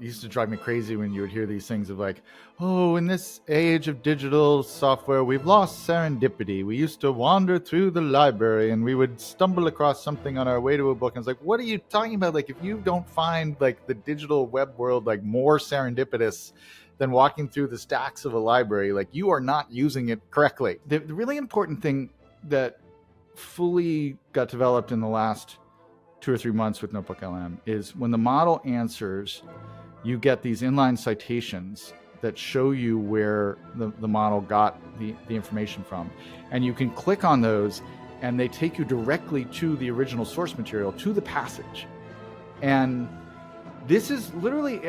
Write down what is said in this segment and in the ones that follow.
It used to drive me crazy when you would hear these things of like, oh, in this age of digital software, we've lost serendipity. We used to wander through the library and we would stumble across something on our way to a book. And it's like, what are you talking about? Like, if you don't find like the digital web world like more serendipitous than walking through the stacks of a library, like you are not using it correctly. The really important thing that fully got developed in the last 2 or 3 months with NotebookLM is when the model answers, you get these inline citations that show you where the model got the information from. And you can click on those and they take you directly to the original source material, to the passage. And this is literally,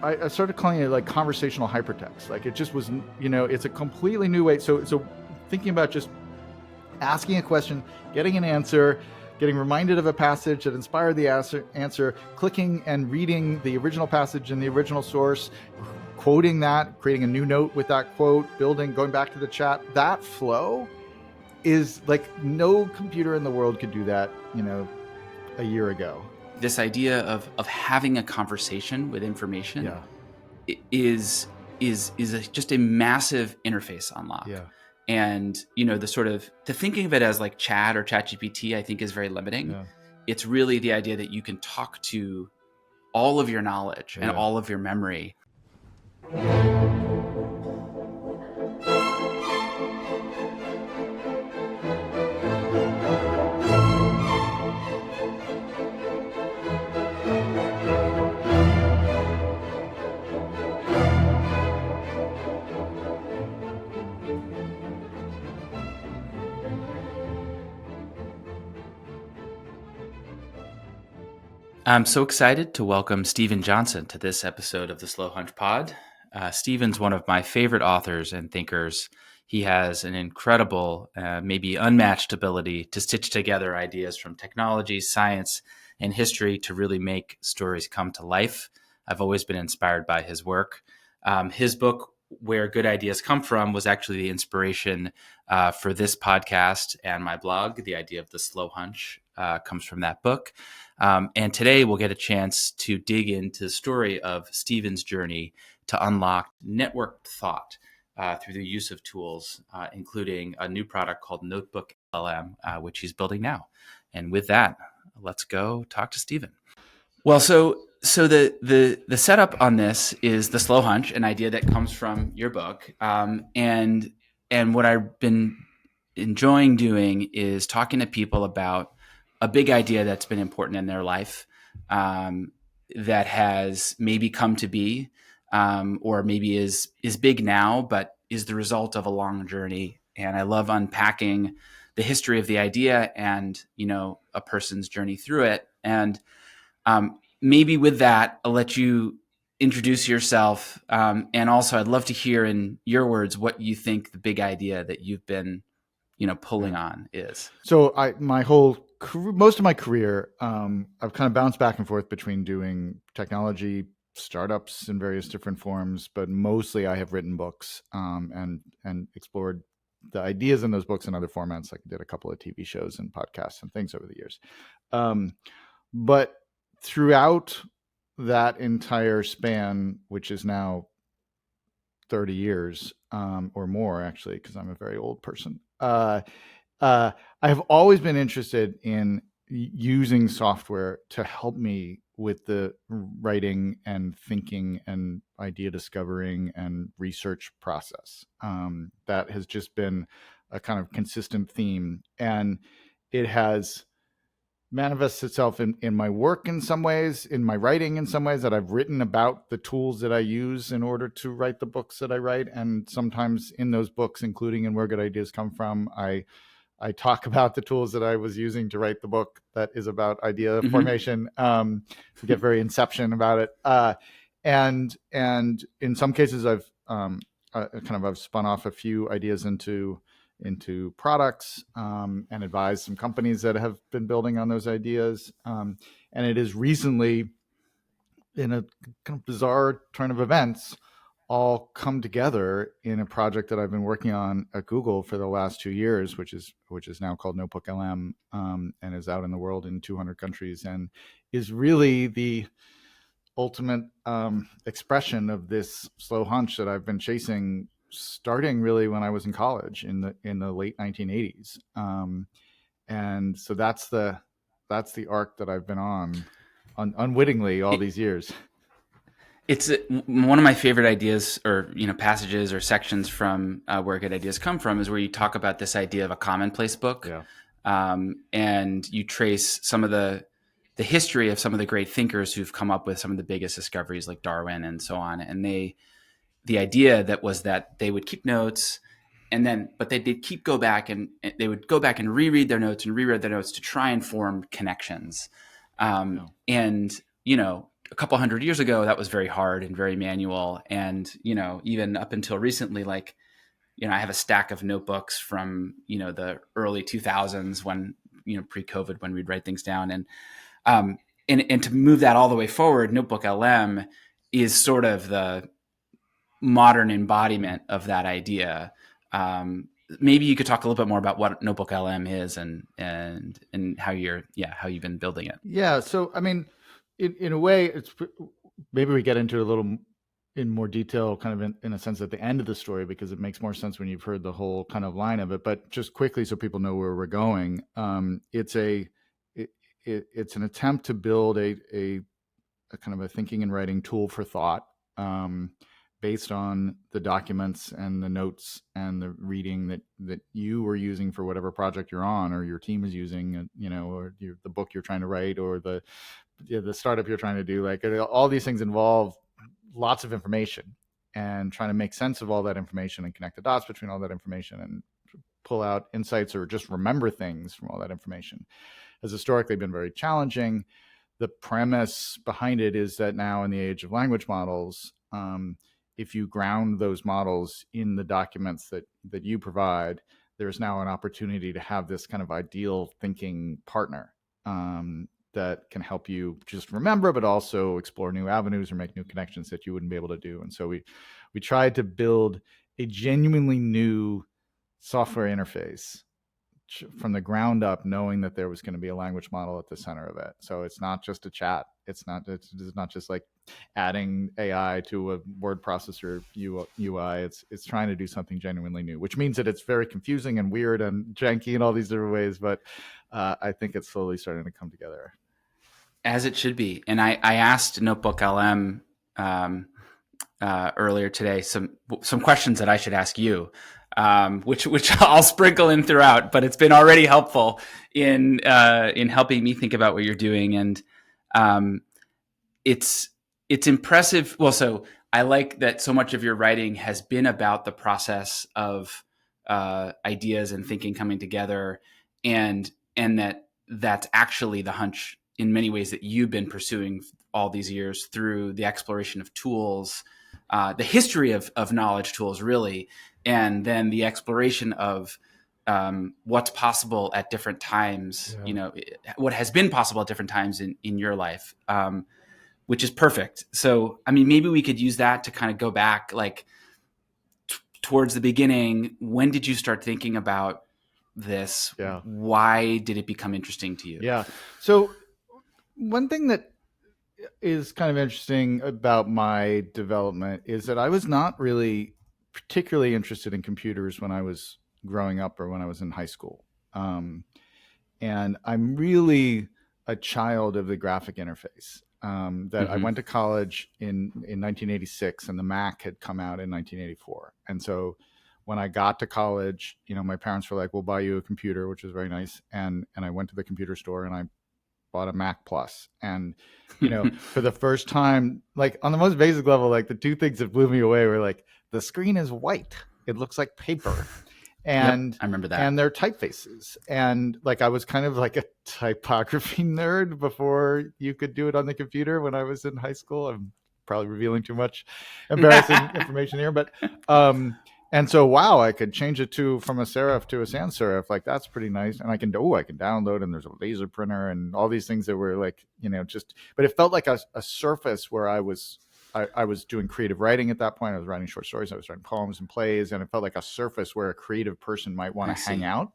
I started calling it like conversational hypertext. Like it just was, it's a completely new way. So thinking about just asking a question, getting an answer, getting reminded of a passage that inspired the answer, clicking and reading the original passage in the original source, quoting that, creating a new note with that quote, going back to the chat. That flow is like no computer in the world could do that, a year ago. This idea of having a conversation with information is just a massive interface unlock. Yeah. And, the sort of, to thinking of it as like chat or ChatGPT, I think is very limiting. Yeah. It's really the idea that you can talk to all of your knowledge and all of your memory. I'm so excited to welcome Steven Johnson to this episode of the Slow Hunch Pod. Steven's one of my favorite authors and thinkers. He has an incredible, maybe unmatched ability to stitch together ideas from technology, science, and history to really make stories come to life. I've always been inspired by his work. His book, Where Good Ideas Come From, was actually the inspiration for this podcast and my blog. The idea of the Slow Hunch comes from that book. And today we'll get a chance to dig into the story of Steven's journey to unlock networked thought through the use of tools, including a new product called NotebookLM, which he's building now. And with that, let's go talk to Steven. Well, so the setup on this is the Slow Hunch, an idea that comes from your book. And what I've been enjoying doing is talking to people about a big idea that's been important in their life, that has maybe come to be, or maybe is big now, but is the result of a long journey. And I love unpacking the history of the idea and, a person's journey through it. And maybe with that, I'll let you introduce yourself. And also I'd love to hear in your words what you think the big idea that you've been pulling on is. So most of my career, I've kind of bounced back and forth between doing technology startups in various different forms, but mostly I have written books and explored the ideas in those books in other formats. Like I did a couple of TV shows and podcasts and things over the years. But throughout that entire span, which is now 30 years or more, actually, because I'm a very old person, I have always been interested in using software to help me with the writing and thinking and idea discovering and research process. That has just been a kind of consistent theme, and it has manifests itself in my work in some ways, in my writing in some ways, that I've written about the tools that I use in order to write the books that I write. And sometimes in those books, including in Where Good Ideas Come From, I talk about the tools that I was using to write the book that is about idea formation, to get very Inception about it. And in some cases, I've spun off a few ideas into products and advised some companies that have been building on those ideas. And it is recently, in a kind of bizarre turn of events, all come together in a project that I've been working on at Google for the last 2 years, which is now called NotebookLM, and is out in the world in 200 countries, and is really the ultimate expression of this slow hunch that I've been chasing, starting really when I was in college in the late 1980s. And so that's the arc that I've been on unwittingly all It, these years. it's one of my favorite ideas, or passages or sections from Where Good Ideas Come From, is where you talk about this idea of a commonplace book, Yeah. and you trace some of the history of some of the great thinkers who've come up with some of the biggest discoveries, like Darwin and so on. And the idea that was that they would keep notes, but they'd go back and they would go back and reread their notes and reread their notes to try and form connections. Yeah. And a couple hundred years ago, that was very hard and very manual. And even up until recently, like I have a stack of notebooks from the early 2000s, when pre-COVID, when we'd write things down. Um, and to move that all the way forward, NotebookLM is sort of the modern embodiment of that idea. Maybe you could talk a little bit more about what NotebookLM is, and how you've been building it. Yeah. So, I mean, in a way, it's maybe we get into a little in more detail, kind of in a sense at the end of the story, because it makes more sense when you've heard the whole kind of line of it. But just quickly, so people know where we're going, it's it's an attempt to build a kind of a thinking and writing tool for thought, based on the documents and the notes and the reading that you were using for whatever project you're on, or your team is using, or the book you're trying to write, or the startup you're trying to do. Like, all these things involve lots of information, and trying to make sense of all that information and connect the dots between all that information and pull out insights or just remember things from all that information has historically been very challenging. The premise behind it is that now, in the age of language models, if you ground those models in the documents that you provide, there's now an opportunity to have this kind of ideal thinking partner, that can help you just remember, but also explore new avenues or make new connections that you wouldn't be able to do. And so we tried to build a genuinely new software interface from the ground up, knowing that there was going to be a language model at the center of it. So it's not just a chat. It's not just like adding AI to a word processor UI. It's trying to do something genuinely new, which means that it's very confusing and weird and janky in all these different ways. But I think it's slowly starting to come together, As it should be. And I asked NotebookLM earlier today some questions that I should ask you, which I'll sprinkle in throughout. But it's been already helpful in helping me think about what you're doing, and it's impressive. Well, so I like that so much of your writing has been about the process of ideas and thinking coming together, and that's actually the hunch in many ways that you've been pursuing all these years through the exploration of tools, the history of knowledge tools, really, and then the exploration of what's possible at different times, yeah. What has been possible at different times in your life, which is perfect. So, I mean, maybe we could use that to kind of go back, like, towards the beginning. When did you start thinking about this? Yeah. Why did it become interesting to you? Yeah. So one thing that is kind of interesting about my development is that I was not really particularly interested in computers when I was growing up or when I was in high school. And I'm really a child of the graphic interface. That I Mm-hmm. went to college in 1986, and the Mac had come out in 1984. And so when I got to college, my parents were like, "We'll buy you a computer," which was very nice. And I went to the computer store and I bought a Mac Plus. And for the first time, like on the most basic level, like the two things that blew me away were like, the screen is white, it looks like paper, Yep, and I remember that. and they're typefaces. And like I was kind of like a typography nerd before you could do it on the computer when I was in high school. I'm probably revealing too much embarrassing information here, but and so, wow, I could change it from a serif to a sans serif. Like, that's pretty nice. And I can download, and there's a laser printer and all these things that were like, just, but it felt like a surface where I was doing creative writing at that point. I was writing short stories. I was writing poems and plays, and it felt like a surface where a creative person might want I to hang see. out.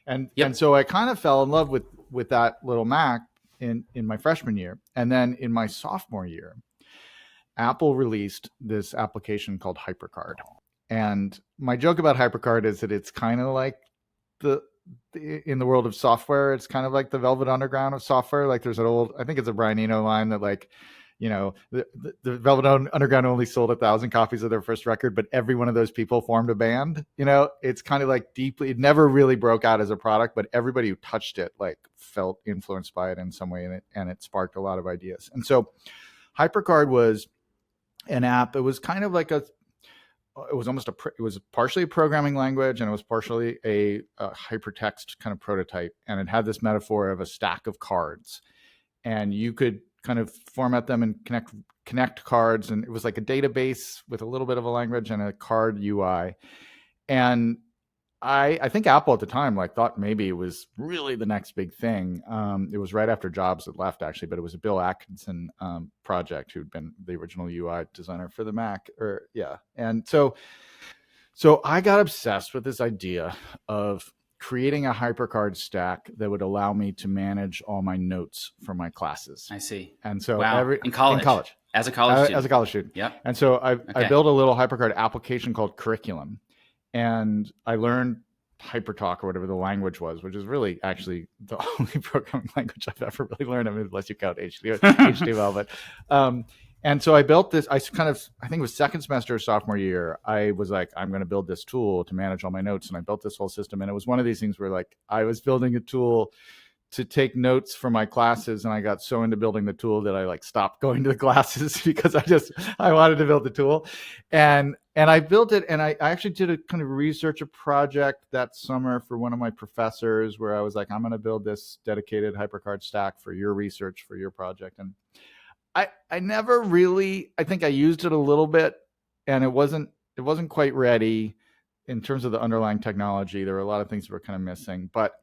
And Yep. so I kind of fell in love with that little Mac in my freshman year. And then in my sophomore year, Apple released this application called HyperCard. And my joke about HyperCard is that it's kind of like the in the world of software, it's kind of like the Velvet Underground of software. Like there's an old, I think it's a Brian Eno line that like, the Velvet Underground only sold 1,000 copies of their first record, but every one of those people formed a band. It's kind of like deeply, it never really broke out as a product, but everybody who touched it like felt influenced by it in some way, and it sparked a lot of ideas. And so HyperCard was an app. It was kind of like it was partially a programming language, and it was partially a hypertext kind of prototype. And it had this metaphor of a stack of cards, and you could kind of format them and connect cards. And it was like a database with a little bit of a language and a card UI. And I think Apple at the time like thought maybe it was really the next big thing. It was right after Jobs had left, actually, but it was a Bill Atkinson project, who'd been the original UI designer for the Mac. And so I got obsessed with this idea of creating a HyperCard stack that would allow me to manage all my notes for my classes. I see. And so wow. In college. As a college student. Yep. And so I built a little HyperCard application called Curriculum. And I learned HyperTalk, or whatever the language was, which is really actually the only programming language I've ever really learned. I mean, unless you count HTML. But and so I built this. I think it was second semester of sophomore year. I was like, I'm going to build this tool to manage all my notes, and I built this whole system. And it was one of these things where like I was building a tool to take notes for my classes, and I got so into building the tool that I like stopped going to the classes because I wanted to build the tool. And I built it, and I actually did a kind of research project that summer for one of my professors, where I was like, I'm going to build this dedicated HyperCard stack for your research, for your project. And I never really, I think I used it a little bit, and it wasn't quite ready in terms of the underlying technology. There were a lot of things that were kind of missing, but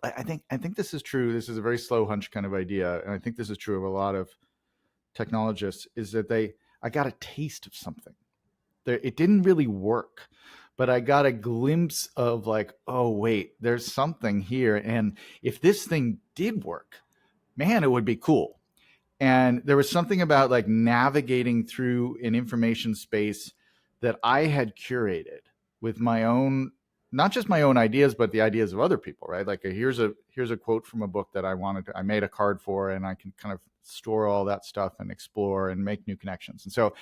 I think this is true. This is a very slow hunch kind of idea. And I think this is true of a lot of technologists, is that I got a taste of something. It didn't really work, but I got a glimpse of like, oh, wait, there's something here. And if this thing did work, man, it would be cool. And there was something about like navigating through an information space that I had curated with my own, not just my own ideas, but the ideas of other people, right? Like here's a quote from a book that I made a card for, and I can kind of store all that stuff and explore and make new connections. And so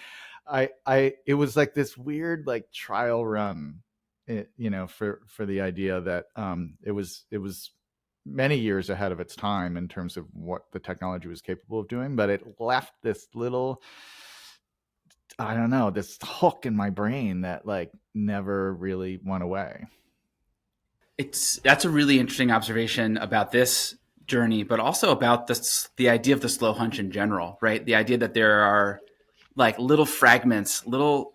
it was like this weird like trial run, for the idea that it was many years ahead of its time in terms of what the technology was capable of doing, but it left this little, I don't know, this hook in my brain that like never really went away. That's a really interesting observation about this journey, but also about the idea of the slow hunch in general, right? The idea that there are like little fragments, little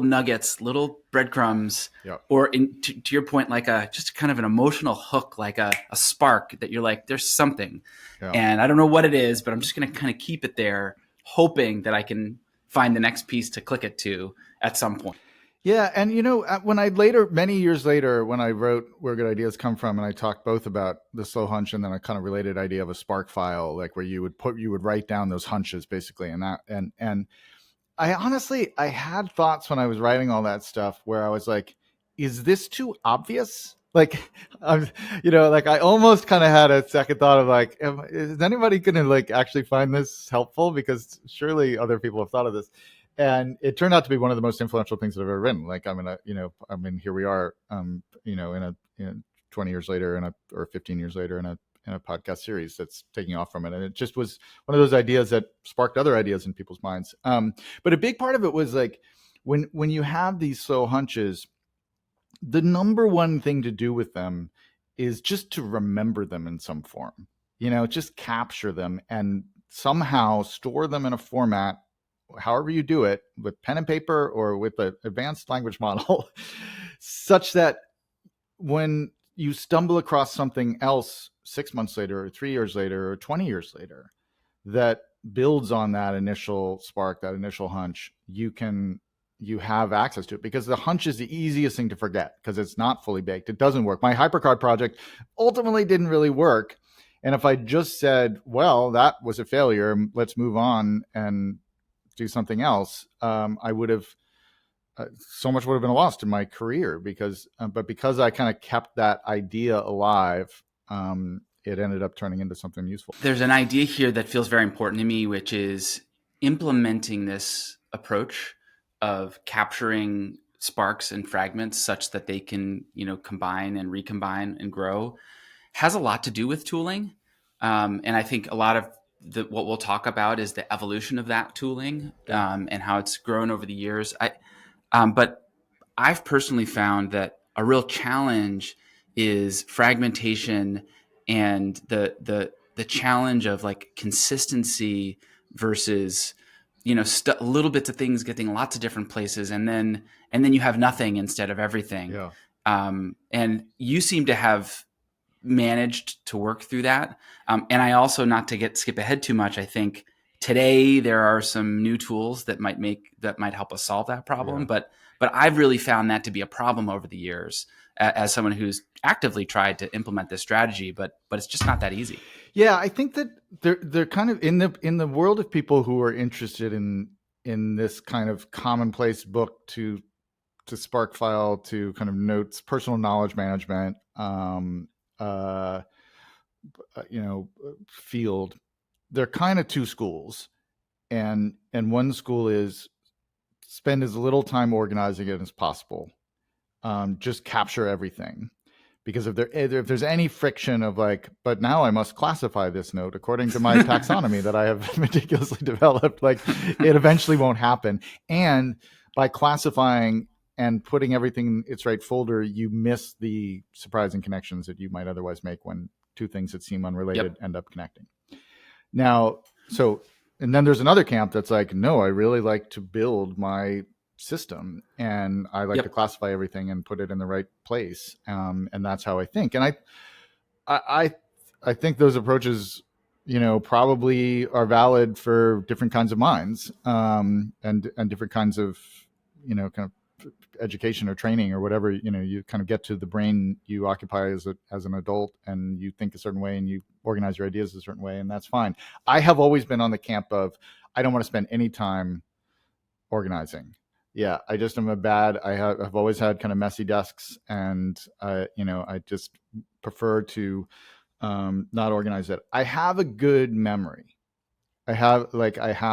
nuggets, little breadcrumbs, Yep. Or to your point, like just kind of an emotional hook, like a spark that you're like, there's something, Yeah. And I don't know what it is, but I'm just going to kind of keep it there, hoping that I can find the next piece to click it to at some point. Yeah. And, when many years later, when I wrote Where Good Ideas Come From, and I talked both about the slow hunch and then a kind of related idea of a spark file, like where you would write down those hunches basically. And I honestly, I had thoughts when I was writing all that stuff where I was like, is this too obvious? Like, I almost kind of had a second thought of like, is anybody going to like actually find this helpful? Because surely other people have thought of this. And it turned out to be one of the most influential things that I've ever written. Like, here we are, 20 years later or 15 years later in a podcast series that's taking off from it. And it just was one of those ideas that sparked other ideas in people's minds. But a big part of it was like, when you have these slow hunches, the number one thing to do with them is just to remember them in some form, just capture them and somehow store them in a format, however you do it, with pen and paper or with an advanced language model, such that when you stumble across something else 6 months later or 3 years later or 20 years later that builds on that initial spark, that initial hunch, you have access to it, because the hunch is the easiest thing to forget because it's not fully baked. It doesn't work. My HyperCard project ultimately didn't really work. And if I just said, well, that was a failure, let's move on and do something else, I would have so much would have been lost in my career but because I kind of kept that idea alive, it ended up turning into something useful. There's an idea here that feels very important to me, which is implementing this approach of capturing sparks and fragments such that they can, combine and recombine and grow, has a lot to do with tooling. And I think a lot of what we'll talk about is the evolution of that tooling, and how it's grown over the years. But I've personally found that a real challenge is fragmentation and the challenge of like consistency versus little bits of things getting lots of different places, and then you have nothing instead of everything. Yeah. And you seem to have managed to work through that. And I also, not to skip ahead too much, I think today there are some new tools that might help us solve that problem. Yeah. But I've really found that to be a problem over the years, as someone who's actively tried to implement this strategy, but it's just not that easy. Yeah, I think that they're kind of in the world of people who are interested in this kind of commonplace book to Spark file to kind of notes, personal knowledge management, uh, field. They're kind of two schools, and one school is spend as little time organizing it as possible. Just capture everything. Because if there's any friction of like, but now I must classify this note according to my taxonomy that I have meticulously developed, like it eventually won't happen. And by classifying and putting everything in its right folder, you miss the surprising connections that you might otherwise make when two things that seem unrelated end up connecting. Now, and then there's another camp that's like, no, I really like to build my system and I like to classify everything and put it in the right place. And that's how I think. And I think those approaches, probably are valid for different kinds of minds, and different kinds of, kind of education or training or whatever. You kind of get to the brain you occupy as an adult, and you think a certain way and you organize your ideas a certain way, and that's fine. I have always been on the camp of, I don't want to spend any time organizing. Yeah, I just am I've always had kind of messy desks, and I just prefer to not organize it. I have a good memory. I have a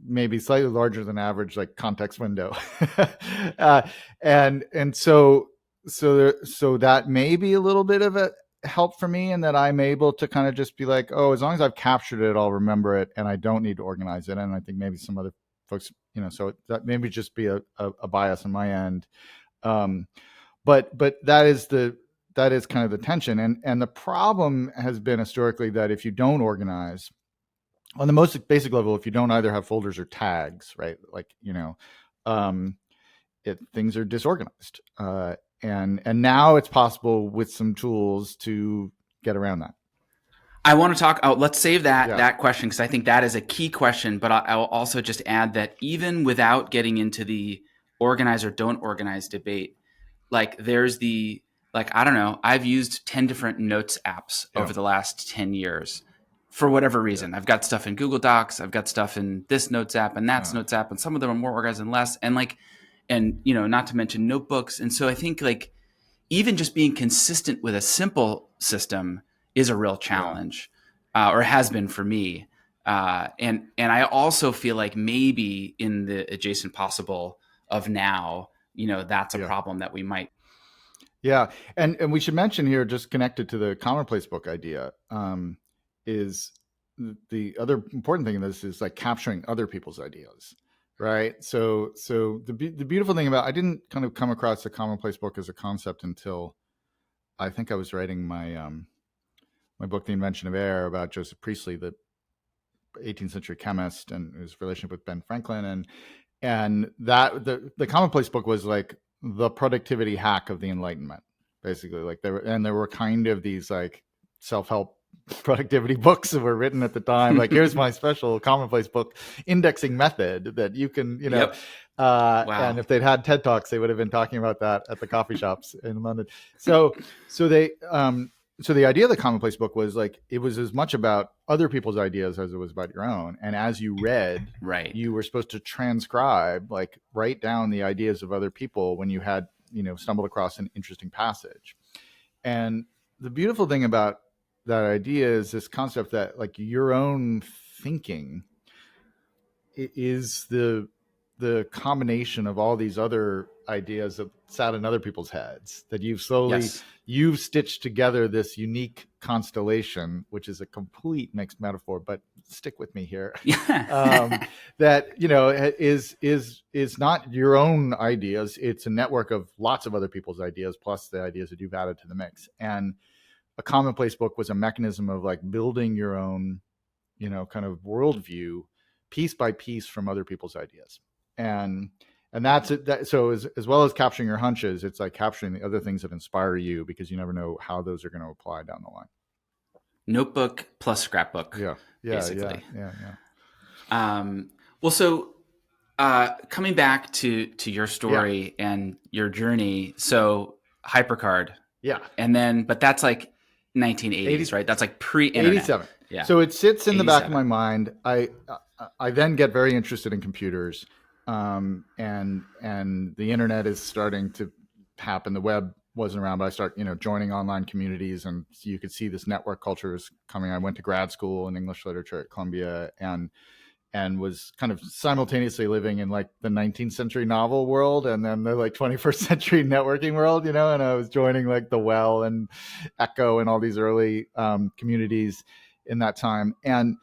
maybe slightly larger than average like context window, and so that may be a little bit of a help for me, and that I'm able to kind of just be like, oh, as long as I've captured it, I'll remember it, and I don't need to organize it. And I think maybe some other folks, so that maybe just be a bias on my end. But that is kind of the tension, and the problem has been historically that if you don't organize on the most basic level, if you don't either have folders or tags, right, like things are disorganized. And now it's possible with some tools to get around that. I want to talk. Let's save that question, because I think that is a key question. But I'll also just add that even without getting into the organize or don't organize debate, like there's I don't know, I've used 10 different notes apps over the last 10 years for whatever reason. I've got stuff in Google Docs, I've got stuff in this notes app and that's notes app, and some of them are more organized and less. And not to mention notebooks. And so I think even just being consistent with a simple system is a real challenge, or has been for me. And I also feel like maybe in the adjacent possible of now, that's a problem that we might. Yeah. And we should mention here, just connected to the commonplace book idea, is the other important thing in this is like capturing other people's ideas. Right. So the beautiful thing about, I didn't kind of come across the commonplace book as a concept until I think I was writing my my book, The Invention of Air, about Joseph Priestley, the 18th century chemist, and his relationship with Ben Franklin. And that the commonplace book was like the productivity hack of the Enlightenment, basically. Like there were kind of these like self-help productivity books that were written at the time, like, here's my special commonplace book indexing method that you can wow. And if they'd had TED Talks, they would have been talking about that at the coffee shops in London. So they so the idea of the commonplace book was like, it was as much about other people's ideas as it was about your own. And as you read, Right. you were supposed to transcribe, like write down the ideas of other people when you had, stumbled across an interesting passage. And the beautiful thing about that idea is this concept that like your own thinking is the combination of all these other ideas that sat in other people's heads that Yes. you've stitched together this unique constellation, which is a complete mixed metaphor, but stick with me here. Yeah. That is not your own ideas. It's a network of lots of other people's ideas plus the ideas that you've added to the mix. And a commonplace book was a mechanism of like building your own, kind of worldview piece by piece from other people's ideas. And that's it. So as well as capturing your hunches, it's like capturing the other things that inspire you, because you never know how those are going to apply down the line. Notebook plus scrapbook, Yeah. Yeah. Yeah. basically. Yeah. Yeah. Well, so coming back to your Yeah. story and your journey, so HyperCard, Yeah. and then but that's like 1980s, 80, right? That's like pre-internet. 87. Yeah, So it sits in the back of 87. my mind. I then get very interested in computers, and the internet is starting to happen. The web wasn't around, but I start joining online communities, and you could see this network culture is coming. I went to grad school in English literature at Columbia, and was kind of simultaneously living in like the 19th century novel world and then the like 21st century networking world, and I was joining like the Well and Echo and all these early communities in that time. And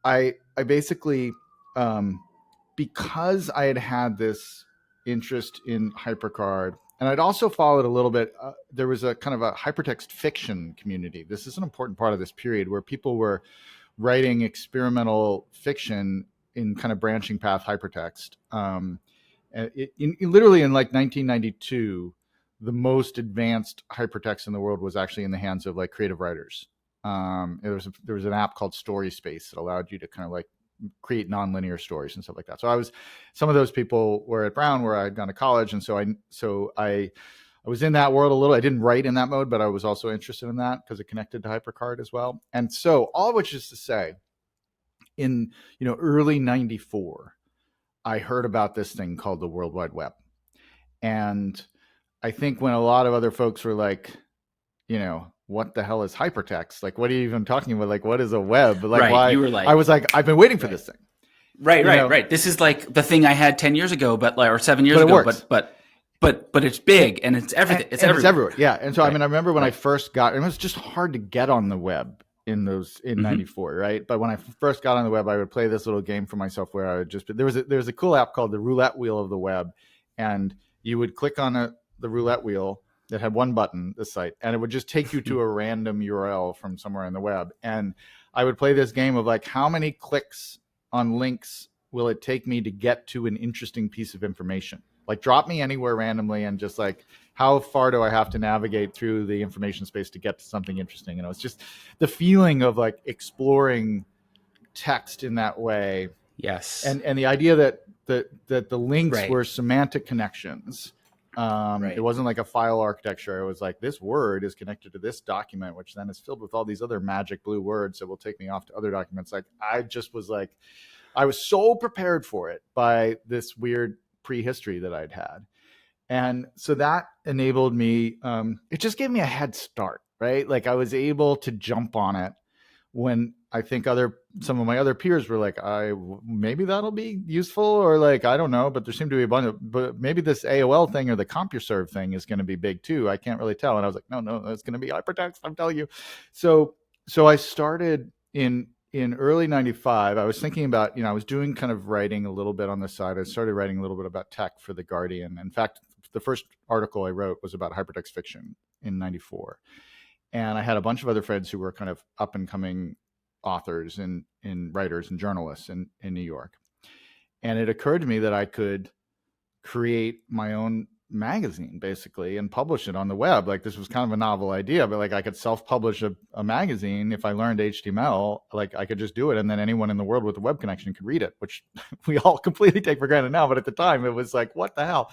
I basically, because I had this interest in HyperCard, and I'd also followed a little bit, there was a kind of a hypertext fiction community. This is an important part of this period where people were writing experimental fiction in kind of branching path hypertext. Literally in like 1992, the most advanced hypertext in the world was actually in the hands of like creative writers. There was an app called Story Space that allowed you to kind of like create nonlinear stories and stuff like that. So some of those people were at Brown where I had gone to college, and so I was in that world a little. I didn't write in that mode, but I was also interested in that because it connected to HyperCard as well. And so all of which is to say, in early '94, I heard about this thing called the World Wide Web. And I think when a lot of other folks were like, what the hell is hypertext? Like, what are you even talking about? Like, what is a web? Like, Right. why? You were like, I was like, I've been waiting for right, this thing. right. This is like the thing I had 10 years ago, or 7 years But it ago, works. but it's big and it's everything. It's everywhere. Yeah. And so, Right. I remember when I first got, it was just hard to get on the web in '94, right? But when I first got on the web, I would play this little game for myself where I would just, there was a cool app called the roulette wheel of the web. And you would click on the roulette wheel that had one button, this site, and it would just take you to a random URL from somewhere in the web. And I would play this game of like, how many clicks on links will it take me to get to an interesting piece of information? Like, drop me anywhere randomly, and just like, how far do I have to navigate through the information space to get to something interesting? It's just the feeling of like exploring text in that way. Yes. And the idea that the links Right. were semantic connections. Right. It wasn't like a file architecture. It was like, this word is connected to this document, which then is filled with all these other magic blue words that will take me off to other documents. Like, I just was like, I was so prepared for it by this weird prehistory that I'd had. And so that enabled me, it just gave me a head start, right? Like, I was able to jump on it when I think some of my other peers were like, maybe that'll be useful, or like, I don't know, but there seemed to be a bunch of, but maybe this AOL thing or the CompuServe thing is going to be big too. I can't really tell. And I was like, no, it's going to be hypertext, I'm telling you. So I started in early '95. I was thinking about, I was doing kind of writing a little bit on the side. I started writing a little bit about tech for The Guardian. In fact, the first article I wrote was about hypertext fiction in '94. And I had a bunch of other friends who were kind of up and coming authors and writers and journalists in New York. And it occurred to me that I could create my own magazine basically and publish it on the web. Like this was kind of a novel idea, but like I could self-publish a magazine if I learned HTML. Like I could just do it, and then anyone in the world with a web connection could read it, which we all completely take for granted now. But at the time, it was like, what the hell?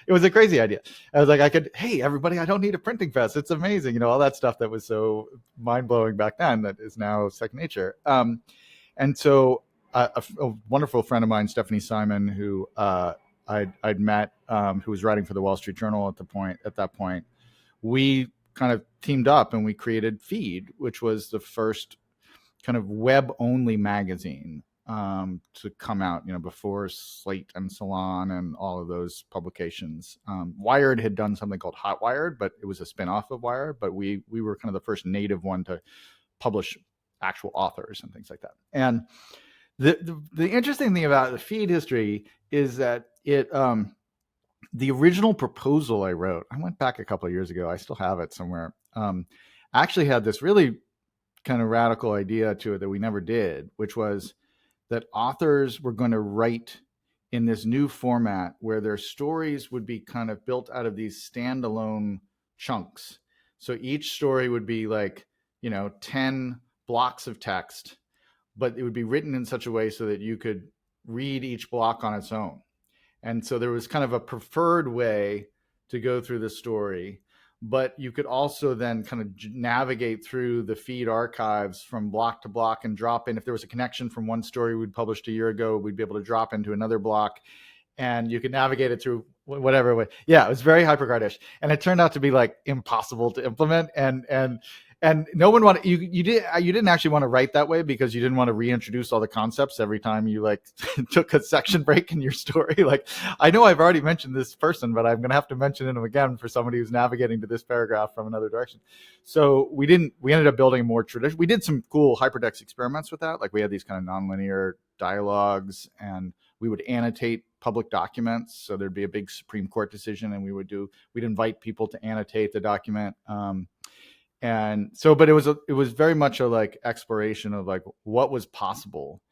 It was a crazy idea. I was like, hey everybody, I don't need a printing press. It's amazing, all that stuff that was so mind blowing back then that is now second nature. And so a wonderful friend of mine, Stephanie Simon, who I'd met, who was writing for the Wall Street Journal at that point, we kind of teamed up and we created Feed, which was the first kind of web-only magazine to come out, before Slate and Salon and all of those publications. Wired had done something called Hot Wired, but it was a spin-off of Wired. But we were kind of the first native one to publish actual authors and things like that. And the interesting thing about the Feed history is that the original proposal I wrote, I went back a couple of years ago, I still have it somewhere, actually had this really kind of radical idea to it that we never did, which was that authors were going to write in this new format where their stories would be kind of built out of these standalone chunks. So each story would be like, 10 blocks of text, but it would be written in such a way so that you could read each block on its own. And so there was kind of a preferred way to go through the story, but you could also then kind of navigate through the Feed archives from block to block and drop in. If there was a connection from one story we'd published a year ago, we'd be able to drop into another block, and you could navigate it through whatever way. Yeah, it was very HyperCardish, and it turned out to be like impossible to implement. And no one wanted you didn't actually want to write that way because you didn't want to reintroduce all the concepts every time you like took a section break in your story. Like, I know I've already mentioned this person, but I'm going to have to mention him again for somebody who's navigating to this paragraph from another direction. So we ended up building a more traditional. We did some cool hypertext experiments with that. Like we had these kind of nonlinear dialogues, and we would annotate public documents. So there'd be a big Supreme Court decision, and we'd invite people to annotate the document. And so, but it was very much a like exploration of like what was possible.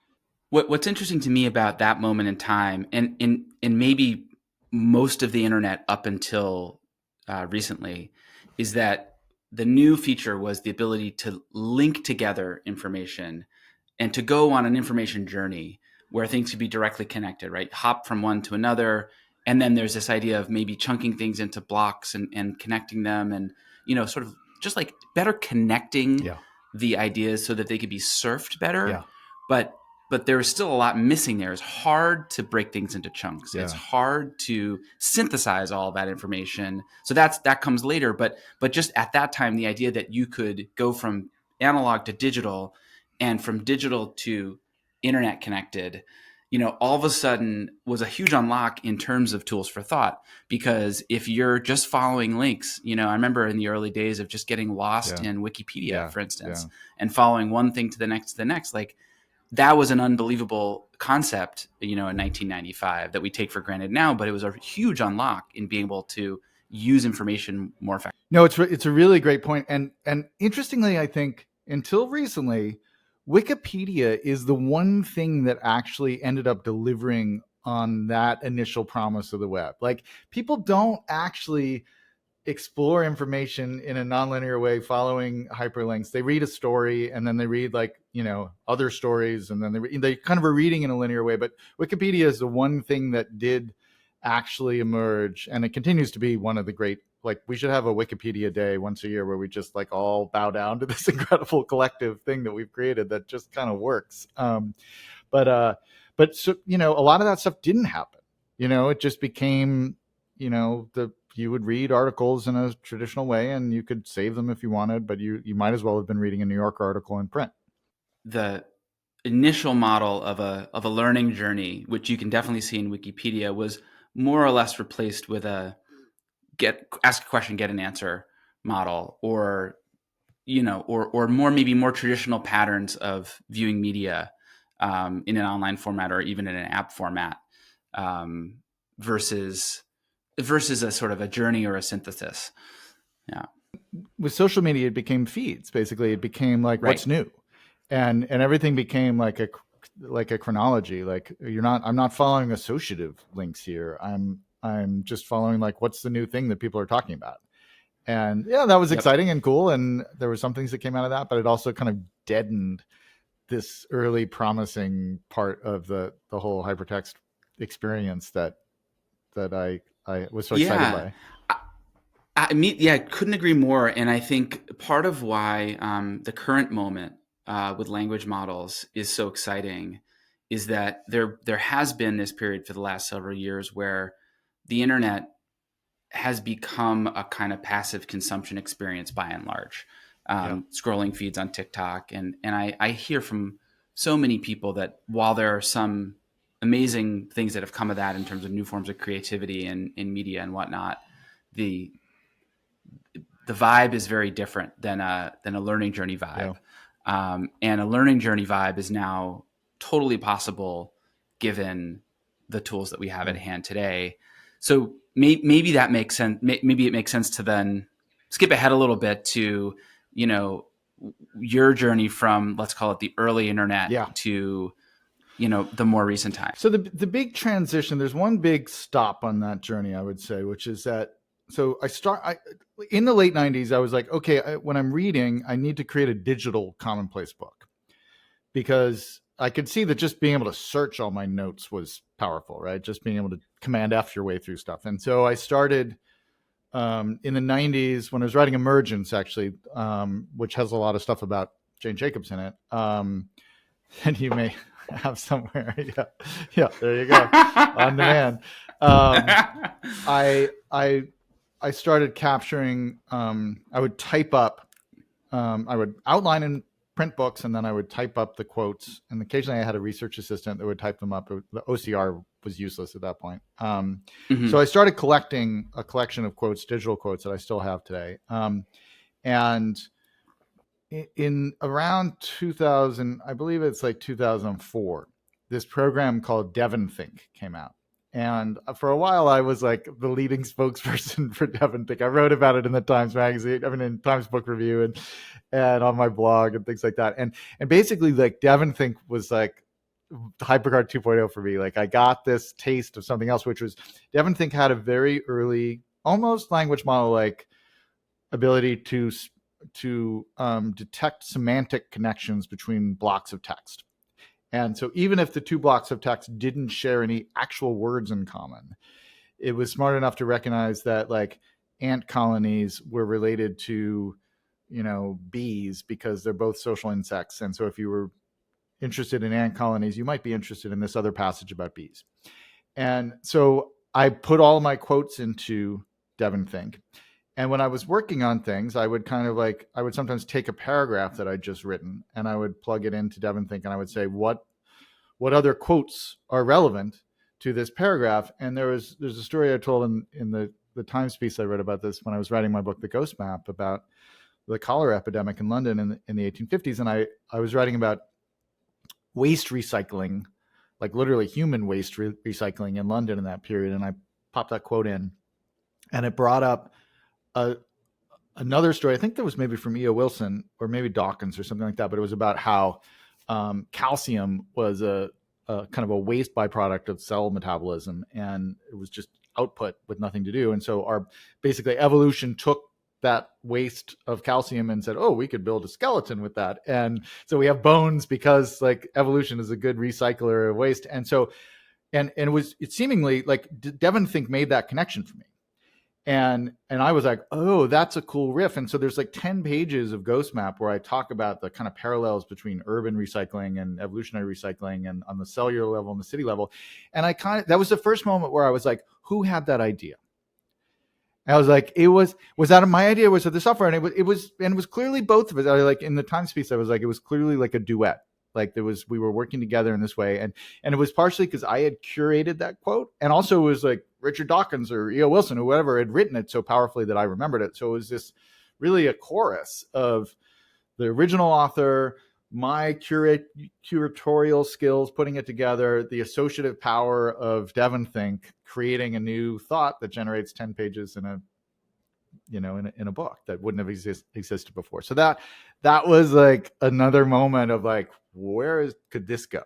What's interesting to me about that moment in time, and maybe most of the internet up until recently, is that the new feature was the ability to link together information and to go on an information journey where things could be directly connected, right? Hop from one to another. And then there's this idea of maybe chunking things into blocks and connecting them, and, sort of just like better connecting the ideas so that they could be surfed better. Yeah. But there is still a lot missing there. It's hard to break things into chunks. Yeah. It's hard to synthesize all of that information. So that comes later. But just at that time, the idea that you could go from analog to digital and from digital to internet connected, all of a sudden was a huge unlock in terms of tools for thought. Because if you're just following links, I remember in the early days of just getting lost in Wikipedia, for instance, and following one thing to the next, like that was an unbelievable concept, in 1995 that we take for granted now, but it was a huge unlock in being able to use information more effectively. No, it's a really great point. And interestingly, I think until recently, Wikipedia is the one thing that actually ended up delivering on that initial promise of the web. Like, people don't actually explore information in a nonlinear way following hyperlinks. They read a story and then they read other stories, and then they kind of are reading in a linear way. But Wikipedia is the one thing that did actually emerge, and it continues to be one of the great, like, we should have a Wikipedia day once a year where we just like all bow down to this incredible collective thing that we've created that just kind of works. But so, a lot of that stuff didn't happen. It just became, you would read articles in a traditional way and you could save them if you wanted, but you might as well have been reading a New Yorker article in print. The initial model of a learning journey, which you can definitely see in Wikipedia, was more or less replaced with a ask a question, get an answer model, or maybe more traditional patterns of viewing media in an online format or even in an app format, versus a sort of a journey or a synthesis. Yeah. With social media, it became feeds. Basically, it became like what's new, and everything became like a chronology. Like, I'm not following associative links here. I'm I'm just following like what's the new thing that people are talking about. And yeah, that was Yep. exciting and cool. And there were some things that came out of that, but it also kind of deadened this early promising part of the whole hypertext experience that I was so excited Yeah. by. Yeah, couldn't agree more. And I think part of why the current moment with language models is so exciting is that there has been this period for the last several years where the internet has become a kind of passive consumption experience by and large. Yeah. Scrolling feeds on TikTok, and I hear from so many people that while there are some amazing things that have come of that in terms of new forms of creativity and in media and whatnot, the the vibe is very different than a learning journey Yeah. vibe. And a learning journey vibe is now totally possible given the tools that we have Yeah. at hand today. So maybe that makes sense. Maybe it makes sense to then skip ahead a little bit to, you know, your journey from, let's call it the early internet Yeah. to, the more recent time. So the big transition, there's one big stop on that journey, I would say, which is that so in the late 90s, I was like, okay, when I'm reading, I need to create a digital commonplace book because I could see that just being able to search all my notes was powerful, right? Just being able to Command F your way through stuff. And so I started in the 90s when I was writing Emergence, actually, which has a lot of stuff about Jane Jacobs in it. And you may have somewhere. Yeah, yeah. There you go, on demand. I I I started capturing. I would type up. I would outline in print books, and then I would type up the quotes. And occasionally, I had a research assistant that would type them up. The OCR was useless at that point. So Mhm. I started collecting a collection of quotes, digital quotes that I still have today. And in around 2000, I believe it's like 2004, this program called DevonThink came out. And for a while, I was like the leading spokesperson for DevonThink. I wrote about it in the Times Magazine, I mean, in Times Book Review, and on my blog and things like that. And basically, like DevonThink was like HyperCard 2.0 for me. Like I got this taste of something else, which was DevonThink had a very early, almost language model like ability to detect semantic connections between blocks of text. And so even if the two blocks of text didn't share any actual words in common, it was smart enough to recognize that like ant colonies were related to, bees because they're both social insects. And so if you were interested in ant colonies, you might be interested in this other passage about bees. And so I put all of my quotes into DevonThink. And when I was working on things, I would I would sometimes take a paragraph that I'd just written and I would plug it into DevonThink and I would say, what other quotes are relevant to this paragraph? And there's a story I told in the Times piece I read about this when I was writing my book, The Ghost Map, about the cholera epidemic in London in the 1850s. And I was writing about waste recycling, like literally human waste recycling in London in that period. And I popped that quote in and it brought up a, another story. I think that was maybe from E.O. Wilson or maybe Dawkins or something like that, but it was about how calcium was a kind of a waste byproduct of cell metabolism, and it was just output with nothing to do. And so our basically evolution took that waste of calcium and said, oh, we could build a skeleton with that. And so we have bones because like evolution is a good recycler of waste. And so, and it seemingly like DevonThink made that connection for me. And I was like, oh, that's a cool riff. And so there's like 10 pages of Ghost Map where I talk about the kind of parallels between urban recycling and evolutionary recycling and on the cellular level and the city level. And that was the first moment where I was like, who had that idea? I was like, was that my idea? Was it the software? And it was clearly both of us. I like in the Times piece, I was like, it was clearly like a duet. Like we were working together in this way. And it was partially because I had curated that quote. And also it was like Richard Dawkins or E.O. Wilson or whoever had written it so powerfully that I remembered it. So it was this really a chorus of the original author, my curatorial skills, putting it together, the associative power of DevonThink, creating a new thought that generates 10 pages in a book that wouldn't have existed before. So that was like another moment of like, could this go?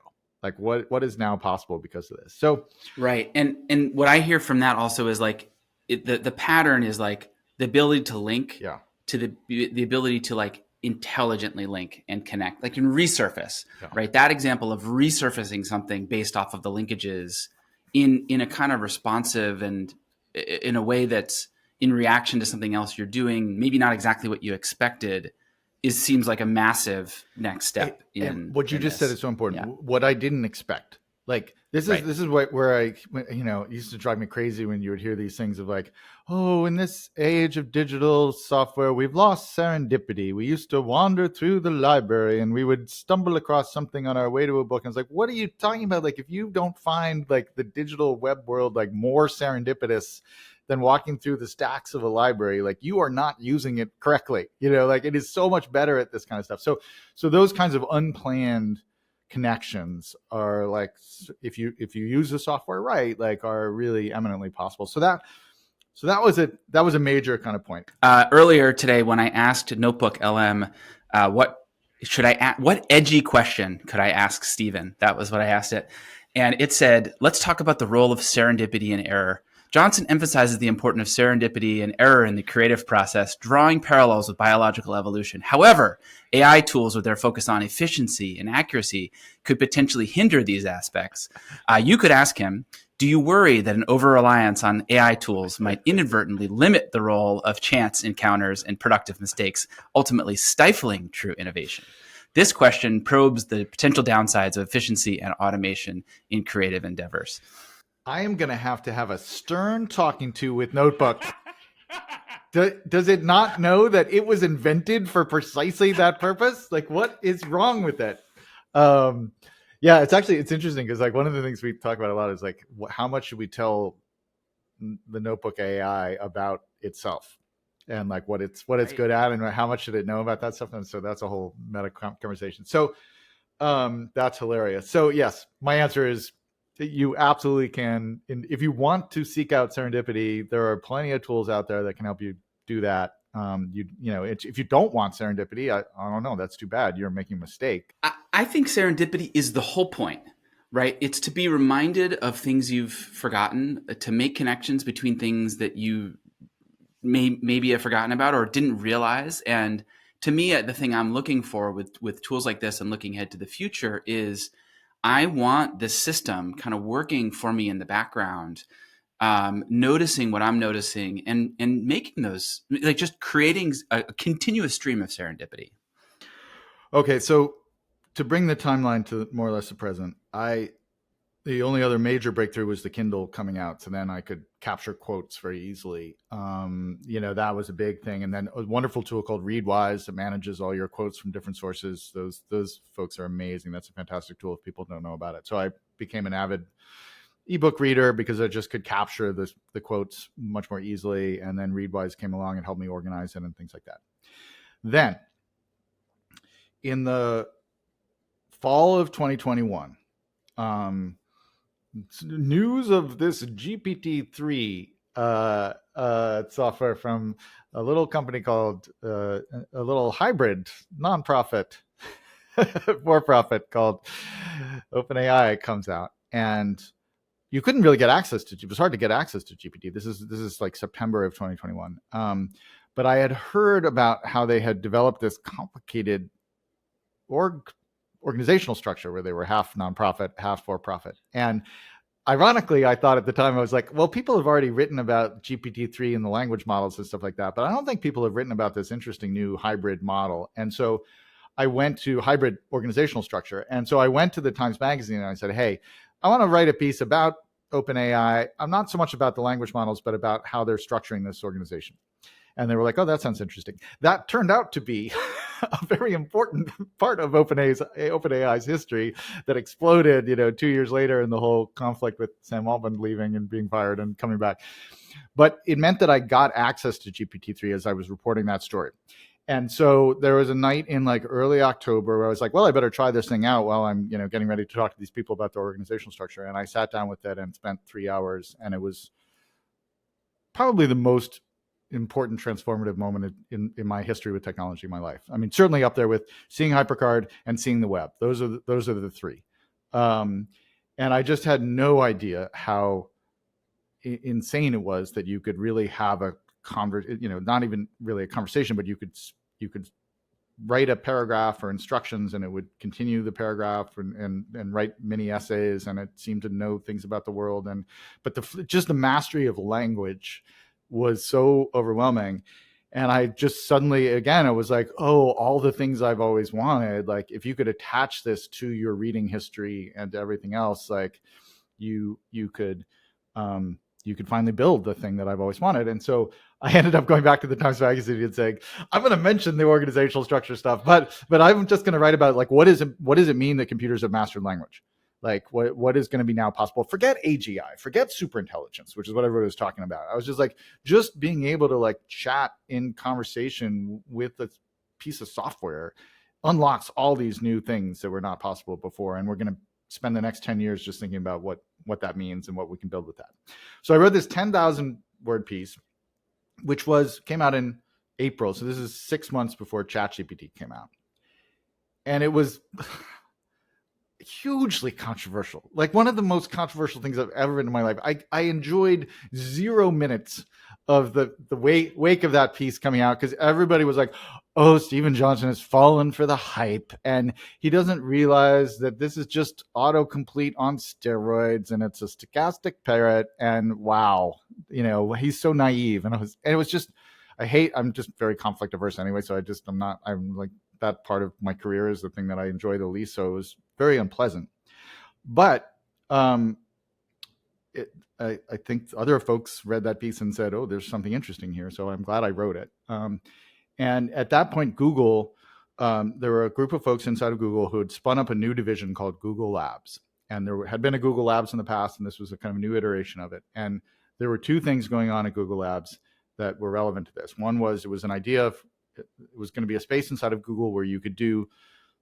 Like what is now possible because of this? So Right. And what I hear from that also is like the pattern is like the ability to link yeah, to the ability to like intelligently link and connect, like in resurface, yeah. right? That example of resurfacing something based off of the linkages in a kind of responsive and in a way that's in reaction to something else you're doing, maybe not exactly what you expected, is seems like a massive next step And in what you just said this. is so important. Yeah. What I didn't expect. Like Right. this is where I, you know, it used to drive me crazy when you would hear these things of like, oh, in this age of digital software, we've lost serendipity. We used to wander through the library and we would stumble across something on our way to a book. And it's like, what are you talking about? Like, if you don't find like the digital web world like more serendipitous than walking through the stacks of a library, like you are not using it correctly. You know, like it is so much better at this kind of stuff. So those kinds of unplanned connections are like, if you use the software right, like are really eminently possible. So that was a major kind of point. Earlier today, when I asked NotebookLM, what edgy question could I ask Stephen? That was what I asked it, and it said, "Let's talk about the role of serendipity and error." Johnson emphasizes the importance of serendipity and error in the creative process, drawing parallels with biological evolution. However, AI tools with their focus on efficiency and accuracy could potentially hinder these aspects. You could ask him, do you worry that an over-reliance on AI tools might inadvertently limit the role of chance encounters and productive mistakes, ultimately stifling true innovation? This question probes the potential downsides of efficiency and automation in creative endeavors. I am going to have a stern talking to with Notebook. Does it not know that it was invented for precisely that purpose? Like, what is wrong with it? Yeah, it's interesting because like one of the things we talk about a lot is like how much should we tell the Notebook AI about itself and like what it's good at and how much should it know about that stuff. And so that's a whole meta conversation. So that's hilarious. So yes, my answer is you absolutely can. If you want to seek out serendipity, there are plenty of tools out there that can help you do that. If you don't want serendipity, I don't know. That's too bad. You're making a mistake. I think serendipity is the whole point, right? It's to be reminded of things you've forgotten, to make connections between things that you maybe have forgotten about or didn't realize. And to me, the thing I'm looking for with tools like this and looking ahead to the future is I want this system kind of working for me in the background, noticing what I'm noticing and making those, like just creating a continuous stream of serendipity. Okay, so to bring the timeline to more or less the present, the only other major breakthrough was the Kindle coming out. So then I could capture quotes very easily. That was a big thing. And then a wonderful tool called Readwise that manages all your quotes from different sources. Those folks are amazing. That's a fantastic tool if people don't know about it. So I became an avid ebook reader because I just could capture the quotes much more easily. And then Readwise came along and helped me organize it and things like that. Then in the fall of 2021, news of this GPT-3 software from a little company called a little hybrid nonprofit for profit called OpenAI comes out, and you couldn't really get access to it was hard to get access to GPT. This is like September of 2021. But I had heard about how they had developed this complicated organizational structure where they were half nonprofit, half for profit. And ironically, I thought at the time, I was like, well, people have already written about GPT-3 and the language models and stuff like that, but I don't think people have written about this interesting new hybrid model. And so I went to hybrid organizational structure. And so I went to the Times Magazine and I said, hey, I want to write a piece about OpenAI. I'm not so much about the language models, but about how they're structuring this organization. And they were like, oh, that sounds interesting. That turned out to be a very important part of OpenAI's history that exploded, 2 years later in the whole conflict with Sam Altman leaving and being fired and coming back. But it meant that I got access to GPT-3 as I was reporting that story. And so there was a night in like early October where I was like, well, I better try this thing out while I'm, getting ready to talk to these people about their organizational structure. And I sat down with it and spent 3 hours, and it was probably the most important transformative moment in my history with technology in my life. I mean, certainly up there with seeing HyperCard and seeing the web. Those are the three. Um, and I just had no idea how insane it was that you could really have a not even really a conversation, but you could write a paragraph or instructions and it would continue the paragraph and write mini essays, and it seemed to know things about the world. But just the mastery of language was so overwhelming. And I just suddenly, again, I was like, oh, all the things I've always wanted, like if you could attach this to your reading history and to everything else, like you could you could finally build the thing that I've always wanted. And so I ended up going back to the Times Magazine and saying, I'm going to mention the organizational structure stuff, but I'm just going to write about like what does it mean that computers have mastered language? Like what is going to be now possible? Forget AGI, forget superintelligence, which is what everybody was talking about. I was just like, just being able to like chat in conversation with a piece of software unlocks all these new things that were not possible before. And we're going to spend the next 10 years just thinking about what that means and what we can build with that. So I wrote this 10,000 word piece, which came out in April. So this is 6 months before ChatGPT came out. And it was hugely controversial. Like one of the most controversial things I've ever written in my life. I enjoyed 0 minutes of the wake of that piece coming out, because everybody was like, oh, Steven Johnson has fallen for the hype and he doesn't realize that this is just autocomplete on steroids and it's a stochastic parrot, and wow, he's so naive. And it was just, I'm just very conflict averse anyway, so I'm like, that part of my career is the thing that I enjoy the least, so it was very unpleasant. But I think other folks read that piece and said, oh, there's something interesting here, so I'm glad I wrote it. And at that point, Google, there were a group of folks inside of Google who had spun up a new division called Google Labs. And there had been a Google Labs in the past, and this was a kind of new iteration of it. And there were two things going on at Google Labs that were relevant to this. One was it was an idea of, it was going to be a space inside of Google where you could do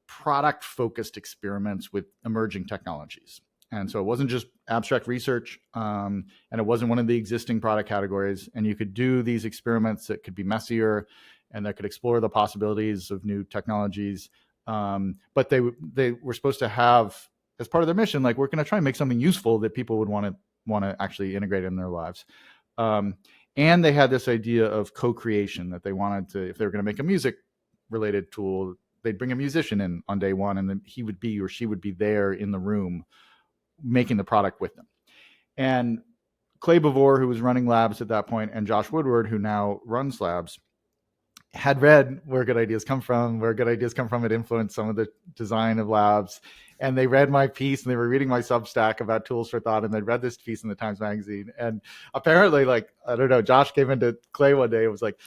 product-focused experiments with emerging technologies. And so it wasn't just abstract research, and it wasn't one of the existing product categories. And you could do these experiments that could be messier and that could explore the possibilities of new technologies. But they were supposed to have, as part of their mission, like, we're going to try and make something useful that people would want to actually integrate in their lives. And they had this idea of co-creation, that they wanted to, if they were going to make a music related tool, they'd bring a musician in on day one, and then he would be, or she would be there in the room making the product with them. And Clay Bavor, who was running Labs at that point, and Josh Woodward, who now runs Labs, had read Where Good Ideas Come From. Where Good Ideas Come From had influenced some of the design of Labs. And they read my piece, and they were reading my Substack about tools for thought, and they read this piece in the Times Magazine. And apparently, like, I don't know, Josh came into Clay one day and was like,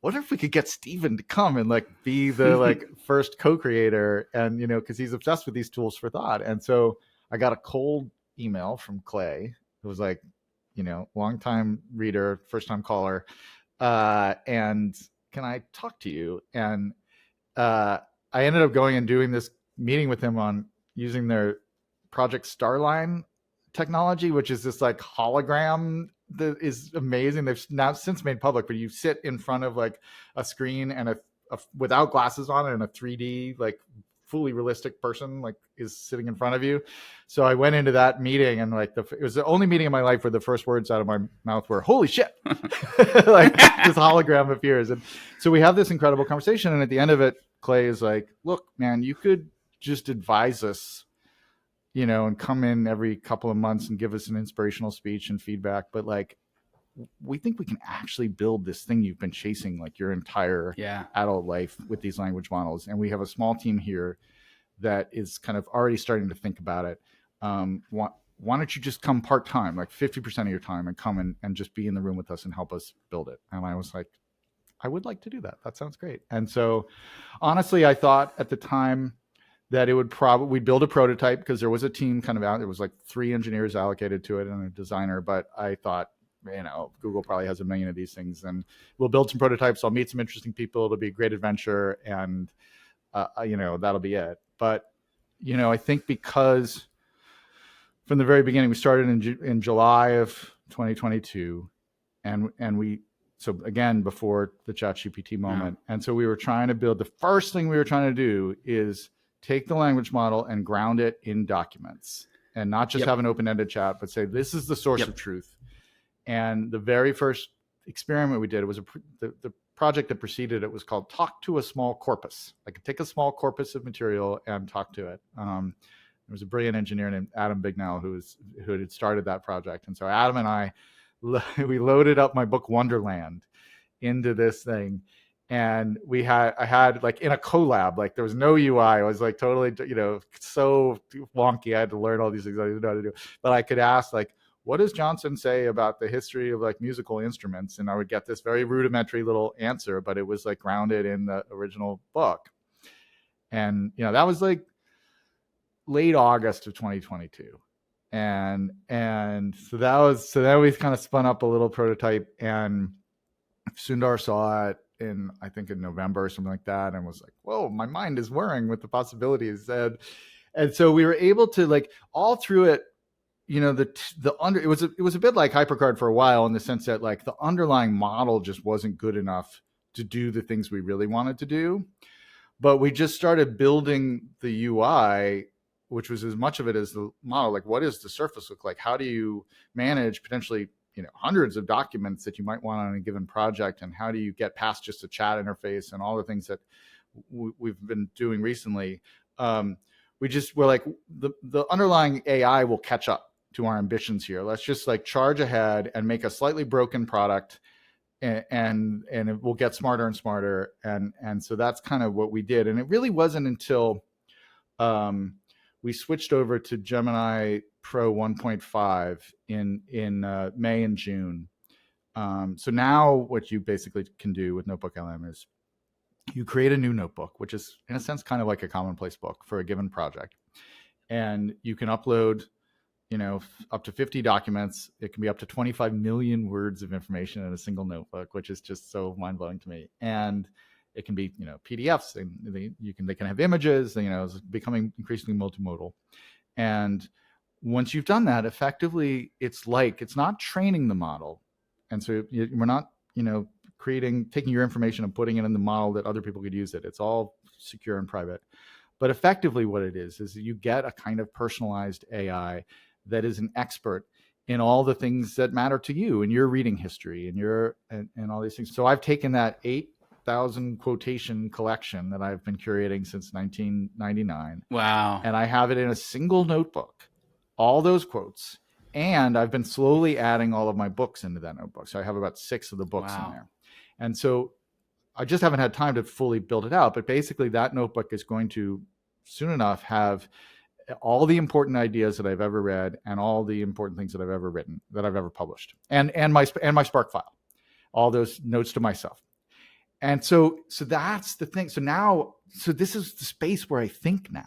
what if we could get Steven to come and like be the like first co-creator, and because he's obsessed with these tools for thought. And so I got a cold email from Clay, who was like, long time reader, first time caller, and can I talk to you? And I ended up going and doing this meeting with him on using their Project Starline technology, which is this like hologram that is amazing. They've now since made public, but you sit in front of like a screen and a without glasses on, and a 3D like fully realistic person like is sitting in front of you. So I went into that meeting, and like it was the only meeting in my life where the first words out of my mouth were "Holy shit!" Like this hologram appears, and so we have this incredible conversation. And at the end of it, Clay is like, "Look, man, you could just advise us, and come in every couple of months and give us an inspirational speech and feedback. But like, we think we can actually build this thing you've been chasing like your entire adult life with these language models. And we have a small team here that is kind of already starting to think about it. Why don't you just come part-time, like 50% of your time, and come and just be in the room with us and help us build it?" And I was like, I would like to do that. That sounds great. And so honestly, I thought at the time that it would we'd build a prototype, because there was a team kind of out. There was like 3 engineers allocated to it and a designer. But I thought, Google probably has 1 million of these things, and we'll build some prototypes. I'll meet some interesting people. It'll be a great adventure, and that'll be it. But I think because from the very beginning, we started in July of 2022, and we, so again, before the ChatGPT moment. And so we were trying to build, the first thing we were trying to do is take the language model and ground it in documents, and not just Yep. have an open-ended chat, but say, this is the source Yep. of truth. And the very first experiment we did, it was the project that preceded it was called Talk to a Small Corpus. I could take a small corpus of material and talk to it. There was a brilliant engineer named Adam Bignell who had started that project. And so Adam and I, we loaded up my book Wonderland into this thing. And I had like in a collab, like there was no UI. I was like totally, so wonky. I had to learn all these things I didn't know how to do. But I could ask like, what does Johnson say about the history of like musical instruments? And I would get this very rudimentary little answer, but it was like grounded in the original book. And, that was like late August of 2022. And so then we kind of spun up a little prototype, and Sundar saw it I think in November or something like that, and was like, whoa, my mind is whirring with the possibilities. And so we were able to like all through it, it was a bit like HyperCard for a while, in the sense that like the underlying model just wasn't good enough to do the things we really wanted to do. But we just started building the UI, which was as much of it as the model. Like, what does the surface look like? How do you manage potentially, hundreds of documents that you might want on a given project? And how do you get past just a chat interface and all the things that we've been doing recently? We're like, the underlying AI will catch up to our ambitions here. Let's just like charge ahead and make a slightly broken product, and it will get smarter and smarter. And so that's kind of what we did. And it really wasn't until we switched over to Gemini Pro 1.5 in May and June. So now what you basically can do with NotebookLM is you create a new notebook, which is in a sense kind of like a commonplace book for a given project. And you can upload, up to 50 documents. It can be up to 25 million words of information in a single notebook, which is just so mind-blowing to me. And it can be, PDFs, and they can have images, it's becoming increasingly multimodal. And once you've done that, effectively, it's not training the model. And so we're not, taking your information and putting it in the model that other people could use it. It's all secure and private. But effectively what it is you get a kind of personalized AI that is an expert in all the things that matter to you and your reading history and all these things. So I've taken that 8,000 quotation collection that I've been curating since 1999. Wow. And I have it in a single notebook, all those quotes. And I've been slowly adding all of my books into that notebook. So I have about 6 of the books in there. And so I just haven't had time to fully build it out. But basically that notebook is going to soon enough have all the important ideas that I've ever read and all the important things that I've ever written, that I've ever published, and my Spark file, all those notes to myself. And so that's the thing. So this is the space where I think now.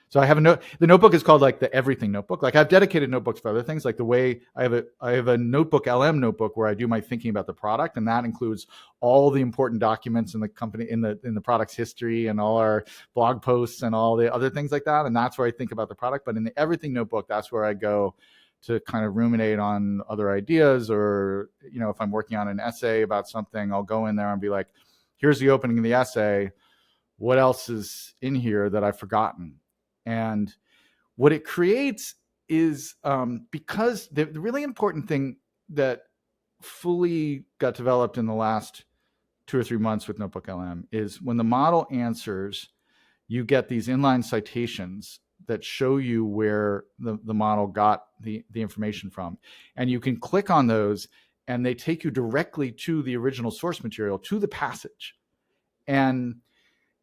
So I have the notebook is called like the everything notebook. Like I've dedicated notebooks for other things, like the way I have a NotebookLM notebook where I do my thinking about the product, and that includes all the important documents in the company, in the product's history, and all our blog posts and all the other things like that. And that's where I think about the product. But in the everything notebook, that's where I go to kind of ruminate on other ideas, or if I'm working on an essay about something, I'll go in there and be like, here's the opening of the essay. What else is in here that I've forgotten? And what it creates is because the really important thing that fully got developed in the last 2 or 3 months with NotebookLM is when the model answers, you get these inline citations that show you where the model got the information from. And you can click on those and they take you directly to the original source material, to the passage. And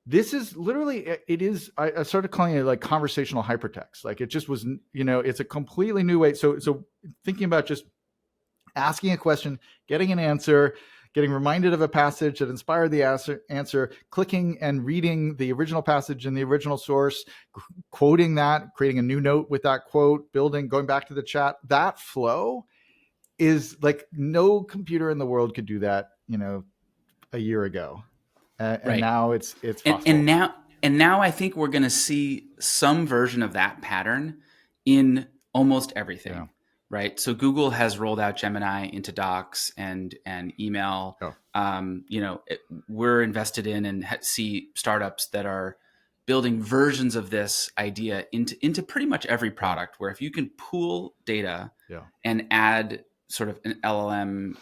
this is literally, I started calling it like conversational hypertext. Like it just was, it's a completely new way. So thinking about just asking a question, getting an answer, getting reminded of a passage that inspired the answer, clicking and reading the original passage in the original source, quoting that, creating a new note with that quote, going back to the chat. That flow is like no computer in the world could do that, a year ago. And now it's possible. And now I think we're going to see some version of that pattern in almost everything. Yeah. Right. So Google has rolled out Gemini into Docs and email. Oh. We're invested in and see startups that are building versions of this idea into pretty much every Yeah. product, where if you can pool data Yeah. and add sort of an LLM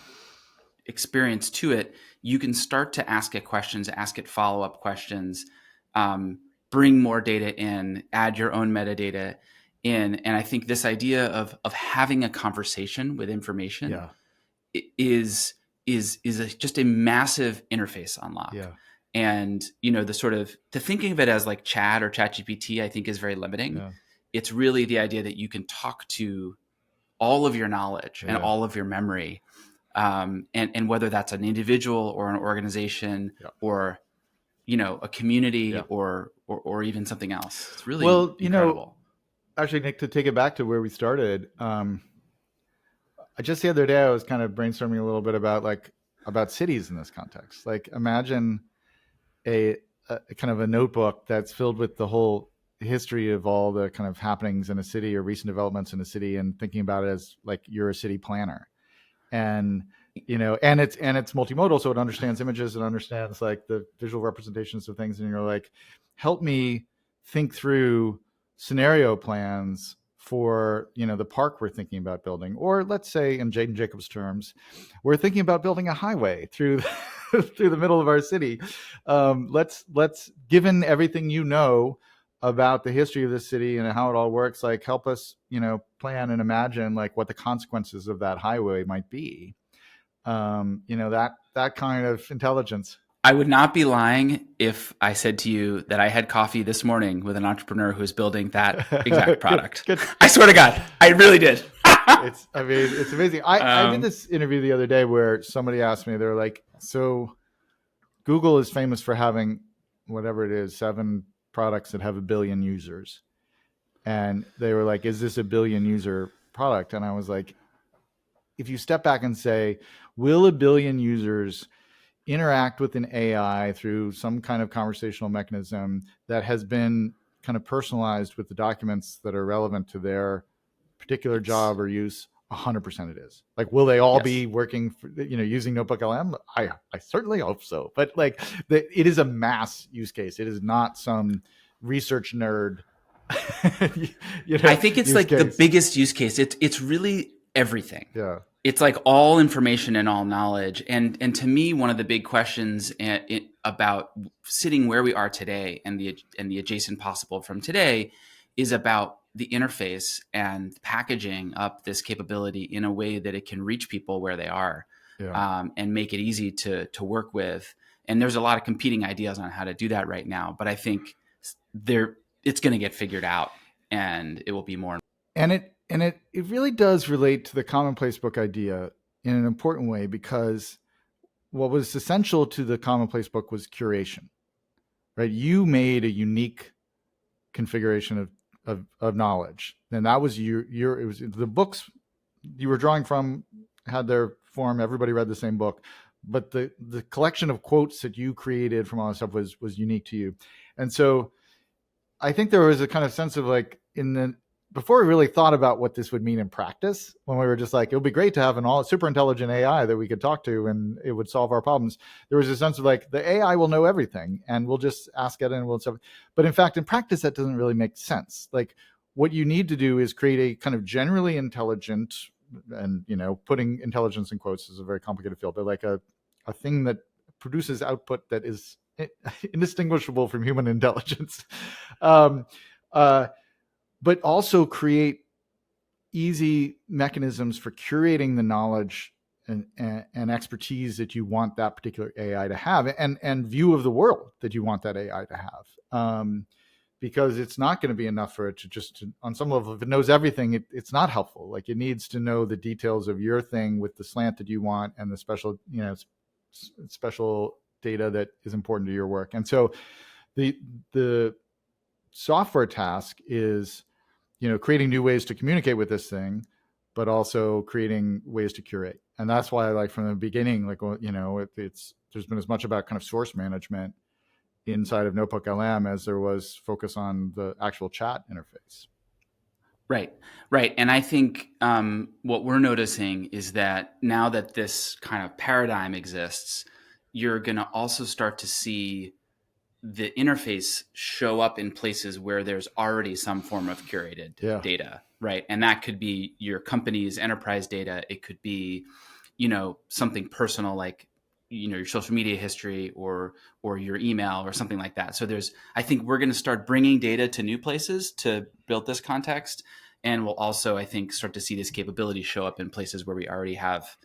experience to it, you can start to ask it questions, ask it follow-up questions, bring more data in, add your own metadata in. And I think this idea of having a conversation with information Yeah. just a massive interface unlock. Yeah. And the sort of to thinking of it as like chat or chat GPT, I think is very limiting. Yeah. It's really the idea that you can talk to all of your knowledge and Yeah. all of your memory, and whether that's an individual or an organization Yeah. or a community Yeah. or even something else. It's really Well, incredible. actually, Nick, to take it back to where we started, just the other day I was kind of brainstorming a little bit about cities in this context. Like, imagine a kind of a notebook that's filled with the whole history of all the kind of happenings in a city or recent developments in a city, and thinking about it as like you're a city planner. And and it's multimodal, so it understands images, it understands like the visual representations of things, and you're like, help me think through scenario plans for the park we're thinking about building. Or let's say, in Jaden Jacobs terms, we're thinking about building a highway through through the middle of our city. Let's given everything about the history of this city and how it all works, like, help us plan and imagine like what the consequences of that highway might be. That kind of intelligence. I would not be lying if I said to you that I had coffee this morning with an entrepreneur who's building that exact product. Good. I swear to God, I really did. It's amazing. I did this interview the other day where somebody asked me, they're like, so Google is famous for having whatever it is, 7 products that have 1 billion users. And they were like, is this a 1 billion user product? And I was like, if you step back and say, will 1 billion users interact with an AI through some kind of conversational mechanism that has been kind of personalized with the documents that are relevant to their particular job or use? 100% it is. Like, will they all be working using NotebookLM? I certainly hope so. But like, it is a mass use case. It is not some research nerd I think it's like the biggest use case. It's really everything. Yeah. It's like all information and all knowledge. And to me, one of the big questions about sitting where we are today and the adjacent possible from today is about the interface and packaging up this capability in a way that it can reach people where they are, and make it easy to work with. And there's a lot of competing ideas on how to do that right now, but I think it's going to get figured out, and it will be more. And it really does relate to the commonplace book idea in an important way, because what was essential to the commonplace book was curation, right? You made a unique configuration of knowledge, and that was it was the books you were drawing from had their form. Everybody read the same book, but the collection of quotes that you created from all that stuff was unique to you. And so I think there was a kind of sense of like, before we really thought about what this would mean in practice, when we were just like, it would be great to have an all super intelligent AI that we could talk to and it would solve our problems. There was a sense of like, the AI will know everything and we'll just ask it and we'll stuff. But in fact, in practice, that doesn't really make sense. Like, what you need to do is create a kind of generally intelligent, and putting intelligence in quotes is a very complicated field, but like a thing that produces output that is indistinguishable from human intelligence. But also create easy mechanisms for curating the knowledge and expertise that you want that particular AI to have, and view of the world that you want that AI to have. Because it's not going to be enough for it to on some level, if it knows everything, it's not helpful. Like, it needs to know the details of your thing with the slant that you want and the special data that is important to your work. And so the software task is creating new ways to communicate with this thing, but also creating ways to curate. And that's why, like, from the beginning, like, there's been as much about kind of source management inside of NotebookLM as there was focus on the actual chat interface. Right. And I think what we're noticing is that now that this kind of paradigm exists, you're going to also start to see the interface show up in places where there's already some form of curated Yeah. data, right? And that could be your company's enterprise data. It could be, something personal like, your social media history or your email or something like that. So I think we're going to start bringing data to new places to build this context. And we'll also, I think, start to see this capability show up in places where we already have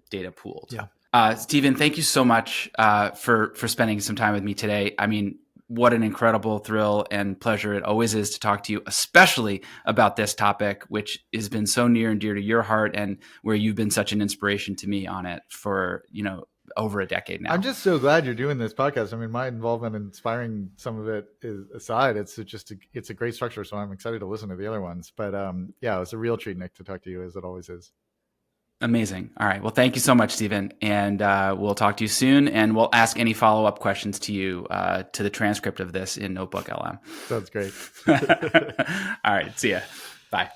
data pooled. Yeah. Stephen, thank you so much for spending some time with me today. I mean, what an incredible thrill and pleasure it always is to talk to you, especially about this topic, which has been so near and dear to your heart and where you've been such an inspiration to me on it for, over a decade now. I'm just so glad you're doing this podcast. I mean, my involvement in inspiring some of it is aside. It's a great structure. So I'm excited to listen to the other ones. But yeah, it was a real treat, Nick, to talk to you, as it always is. Amazing. All right. Well, thank you so much, Stephen. And we'll talk to you soon. And we'll ask any follow-up questions to you to the transcript of this in NotebookLM. Sounds great. All right. See ya. Bye.